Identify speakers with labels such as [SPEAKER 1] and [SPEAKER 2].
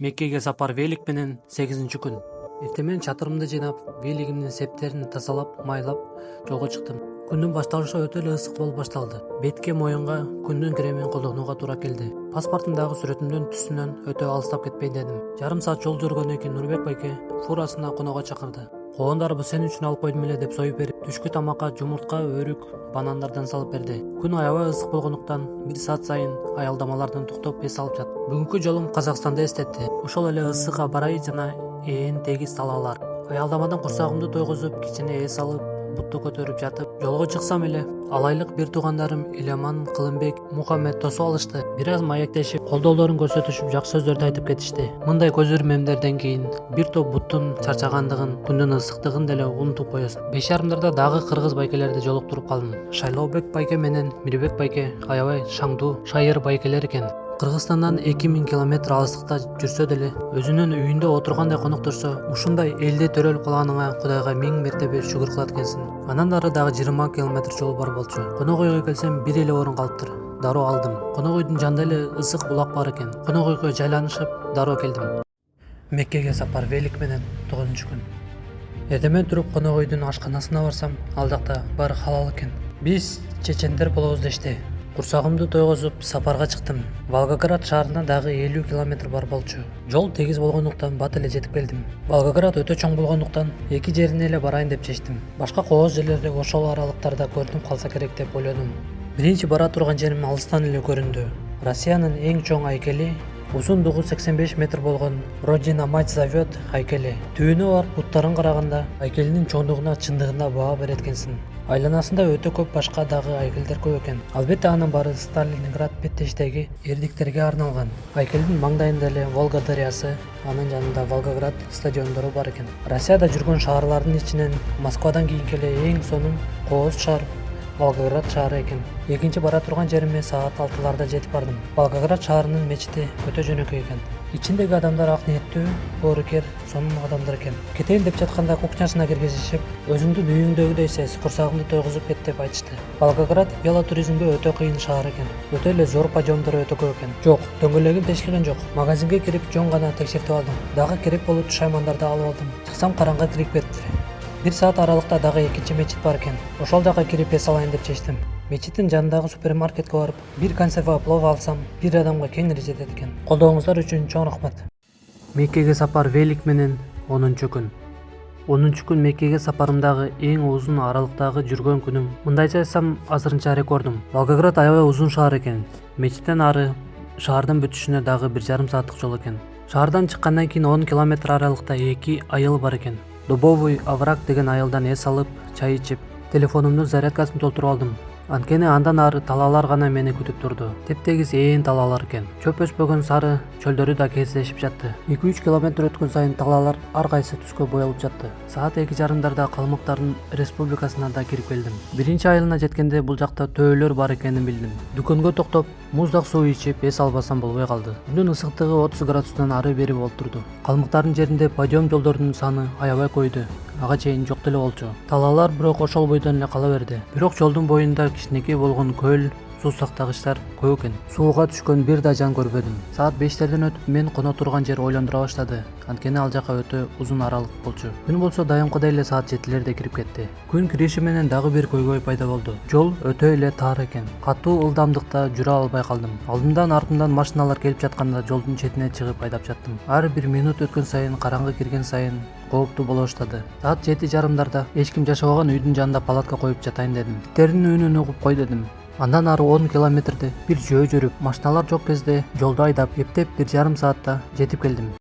[SPEAKER 1] Меккеге сапар велик менен 8-күн. Эртемен чатырымды жыйнап, велигимдин септерин тазалап, майлап жолго чыктым. Күндүн башталышы өтө эле ысык болуп башталды. Бетке, моюнга күндүн кремин колдонууга туура келди. Паспортумдагы сүрөтүмдүн түсүнөн өтө алыстап кетпейин дедим. Жарым саат жол жүргөндөн кийин Нурбек байке фурасына коного чакырды. Коондарыбы сен үчүн алып койдум эле деп союп берип, түшкү тамакка жумуртка, өрүк, банандардан салып берди. Күн аябай ысык болгондуктан 1 саат сайын аялдамалардан токтоп эс алып жаттым. Бүгүнкү жолум Казакстанды эстетти. Ошол эле ысык аба-ырайы жана тегиз талаалар. Аялдамадан курсагымды тойгозуп, кичине эс алып, бутту көтөрүп жатып, жолго чыксам эле алайлык бир туугандарым Иламан, Кылымбек, Мухаммед тосуп алышты. Бир аз маектешип, колдоолорун көрсөтүшүп, жакшы сөздөрдү айтып кетишти. Мындай көз ирмемдерден кийин бир топ буттун чарчагандыгын, күндүн ысыктыгын деле унутуп коесуң. 5:30 дагы кыргыз байкелерди жолуктуруп калдым. Шайлообек байке менен Мирбек байке аябай шаңдуу, шайыр байкелер экен. Кыргызстандан 2000 километр алыстыкта жүрсө деле, өзүнүн үйүндө отургандай коноктошсо, ушундай элде төрөлүп калганыңа Кудайга 1000 мертебе шүгүр кылат экенсиң. Андан ары дагы 20 километр жол бар болчу. Конок үйгө келсем, бир эле орун калыптыр. Дароо алдым. Конок үйдүн жанында эле ысык булак бар экен. Конок үйгө жайланышып, дароо келдим. Меккеге сапар велик менен 9-күн. Эртемен туруп конок үйдүн ашканасына барсам, ал жакта баары халал экен. Биз чечендер болобуз дешти. Курсагымды тойгозуп сапарга чыктым. Волгоград шаарына дагы 50 километр бар болчу. Жол тегиз болгондуктан бат эле жетип келдим. Волгоград өтө чоң болгондуктан эки жерине эле барайын деп чечтим. Башка кооз жерлерди ошол аралыктарда көрүнүп калса керек деп ойлодум. Биринчи бара турган жерим алыстан эле көрүндү. Россиянын эң чоң айкели, узундугу 85 метр болгон Родина мать зовет айкели. Түбүнө барып буттарын караганда, айкелинин чоңдугуна чындыгында баа берет экенсиң. Айланасында өтө көп башка дагы айкелдер көп экен. Албетте анын баары Сталинград беттештеги эрдиктерге арналган. Айкелдин маңдайында эле Волга дарыясы, анын жанында Волгоград стадиондору бар экен. Россияда жүргөн шаарлардын ичинен Москвадан кийинки эле эң сонун кооз шаар Волгоград шаары экен. Экинчи бара турган жериме саат 6-ларда жетип бардым. Волгоград шаарынын мечити өтө жөнөкөй экен. Ичиндеги адамдар ак ниеттүү, боорукер, сонун адамдар экен. Кетейин деп жатканда кухнясына киргизишип, өзүңдүн үйүңдөгүдөй сез, курсагымды тойгозуп кет деп айтышты. Волгоград велотуризмге өтө кыйын шаар экен. Өтө эле зор подъемдор өтө көп экен. Жок, дөңгөлөгүн тешкиген жок. Магазинге кирип жөн гана текшертип алдым. Дагы керек болуучу шаймандарды алып алдым. Чыксам караңгы кирип кетти. 1 саат аралыкта дагы экинчи мечит бар экен. Ошол жака кирип эс алайын деп чечтим. Мечиттин жанындагы супермаркетке барып, бир консерва плов алсам, бир адамга кеңири жетет экен. Колдооңуздар үчүн чоң рахмат. Меккеге сапар велик менен 10-күн. 10-күн Меккеге сапарымдагы эң узун аралыктагы жүргөн күнүм. Мындайча айтсам, азырынча рекордум. Волгоград аябай узун шаар экен. Мечиттен ары шаардын бүтүшүнө дагы 1,5 сааттык жол экен. Шаардан чыккандан кийин 10 километр аралыкта 2 айыл бар экен. Дубовый овраг деген айылдан эс алып, чай ичип, телефонумдун зарядкасын толтуруп алдым. Анткени андан ары талаалар гана мени күтүп турду. Тептегиз талаалар экен. Чөп өспөгөн сары чөлдөрү да кездешип жатты. 2-3 километр өткөн сайын талаалар ар кайсы түскө боялып жатты. Саат 2:30 Калмыктардын республикасына да кирип келдим. Биринчи айылына жеткенде бул жакта төөлөр бар экенин билдим. Дүкөнгө токтоп, муздак суу ичип эс албасам болбой калды. Күндүн ысыктыгы 30 градустан ары бери болуп турду. Калмыктардын жеринде подъем жолдордун саны аябай койду. Ага чейин жок деле болчу. Талаалар бирок ошол бойдон эле кала берди. Бирок жолдун боюнда кичинекей болгон көл, суу сактагычтар көп экен. Сууга түшкөн бир да жан көрбөдүм. Саат 5-терден өтүп мен коно турган жер ойлондура баштады. Анткени ал жака өтө узун аралык болчу. Күн болсо дайымкыдай эле саат 7-лерде кирип кетти. Күн кириши менен дагы бир көйгөй пайда болду. Жол өтө эле тар экен. Катуу ылдамдыкта жүрө албай калдым. Алдымдан артымдан машиналар келип жатканда жолдун четине чыгып айдап жаттым. Ар бир минут өткөн сайын, караңгы кирген сайын кооптуу боло баштады. Саат 7:30 эч ким жашабаган үйдүн жанында палатка коюп жатайын дедим. Иттердин үнүн угуп кой дедим. Андан ары 10 километрди бир жөө жүрүп, машиналар жок кезде жолду айдап, эптеп 1,5 саатта жетип келдим.